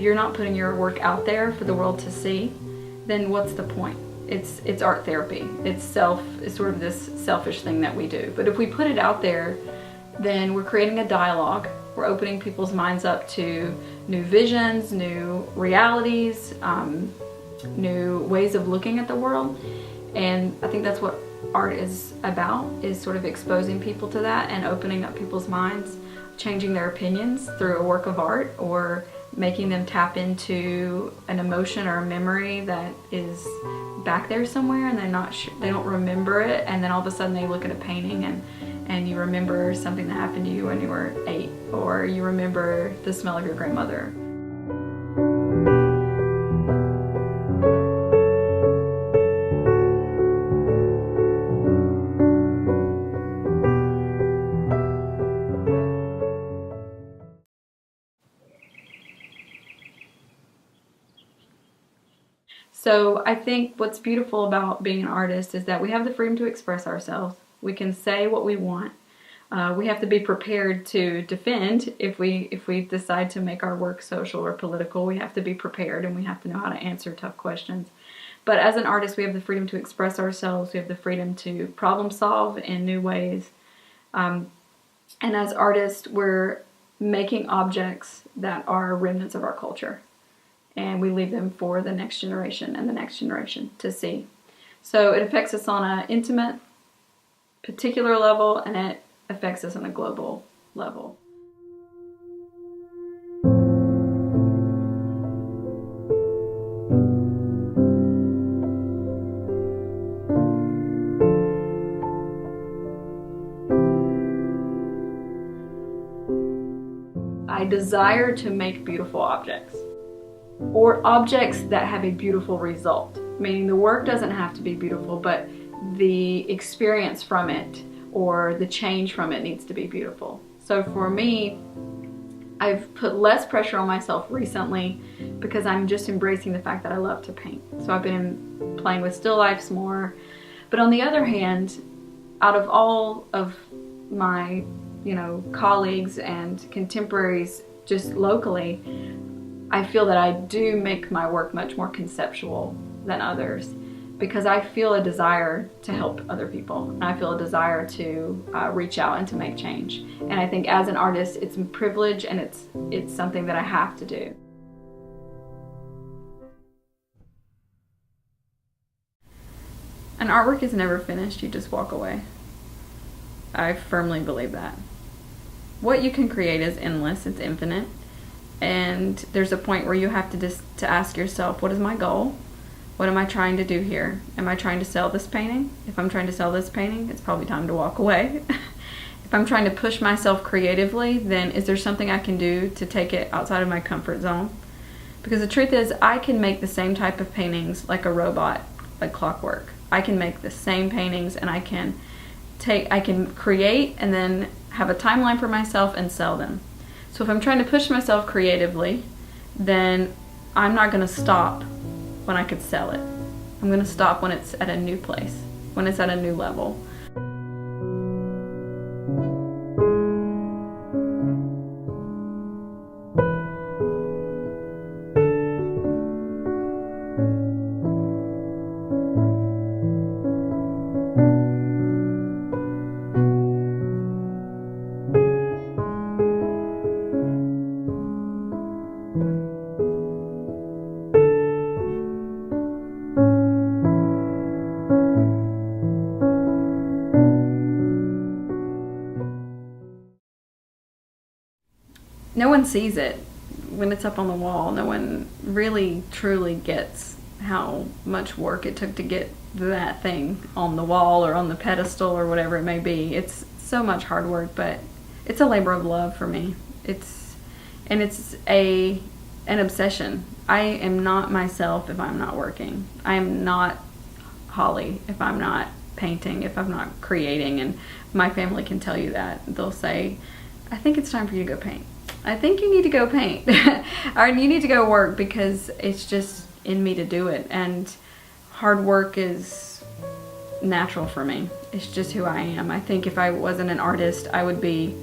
you're not putting your work out there for the world to see, then what's the point? It's art therapy. It's sort of this selfish thing that we do. But if we put it out there, then we're creating a dialogue. We're opening people's minds up to new visions, new realities, new ways of looking at the world. And I think that's what art is about, is sort of exposing people to that and opening up people's minds, changing their opinions through a work of art, or making them tap into an emotion or a memory that is back there somewhere and they don't remember it, and then all of a sudden they look at a painting and you remember something that happened to you when you were 8, or you remember the smell of your grandmother. So I think what's beautiful about being an artist is that we have the freedom to express ourselves. We can say what we want. We have to be prepared to defend if we decide to make our work social or political. We have to be prepared, and we have to know how to answer tough questions. But as an artist, we have the freedom to express ourselves. We have the freedom to problem solve in new ways. And as artists, we're making objects that are remnants of our culture. And we leave them for the next generation and the next generation to see. So it affects us on an intimate, particular level, and it affects us on a global level. I desire to make beautiful objects, or objects that have a beautiful result, meaning the work doesn't have to be beautiful, but the experience from it or the change from it needs to be beautiful. So for me, I've put less pressure on myself recently because I'm just embracing the fact that I love to paint. So I've been playing with still lifes more. But on the other hand, out of all of my, colleagues and contemporaries just locally, I feel that I do make my work much more conceptual than others, because I feel a desire to help other people, and I feel a desire to reach out and to make change. And I think as an artist, it's a privilege, and it's something that I have to do. An artwork is never finished, you just walk away. I firmly believe that. What you can create is endless, it's infinite. And there's a point where you have to ask yourself, what is my goal? What am I trying to do here? Am I trying to sell this painting? If I'm trying to sell this painting, it's probably time to walk away. If I'm trying to push myself creatively, then is there something I can do to take it outside of my comfort zone? Because the truth is, I can make the same type of paintings like a robot, like clockwork. I can make the same paintings, and I can create and then have a timeline for myself and sell them. So if I'm trying to push myself creatively, then I'm not going to stop when I could sell it. I'm going to stop when it's at a new place, when it's at a new level. No one sees it when it's up on the wall. No one really truly gets how much work it took to get that thing on the wall or on the pedestal or whatever it may be. It's so much hard work, but it's a labor of love for me. It's an obsession. I am not myself if I'm not working. I am not Holly if I'm not painting, if I'm not creating, and my family can tell you that. They'll say, I think it's time for you to go paint. I think you need to go paint or you need to go work, because it's just in me to do it. And hard work is natural for me. It's just who I am. I think if I wasn't an artist, I would be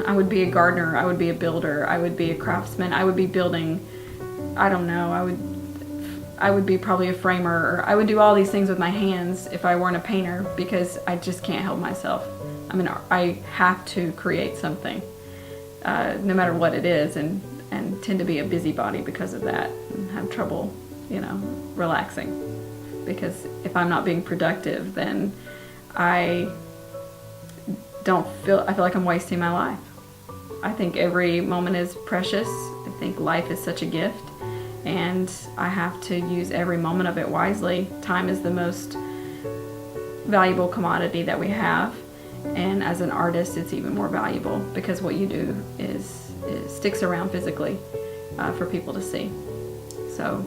a gardener, I would be a builder, I would be a craftsman, I would be building I don't know, I would be probably a framer, or I would do all these things with my hands if I weren't a painter, because I just can't help myself. I mean, I have to create something, no matter what it is, and tend to be a busybody because of that, and have trouble, relaxing. Because if I'm not being productive, then I feel like I'm wasting my life. I think every moment is precious. I think life is such a gift, and I have to use every moment of it wisely. Time is the most valuable commodity that we have, and as an artist it's even more valuable, because what you do is sticks around physically for people to see. So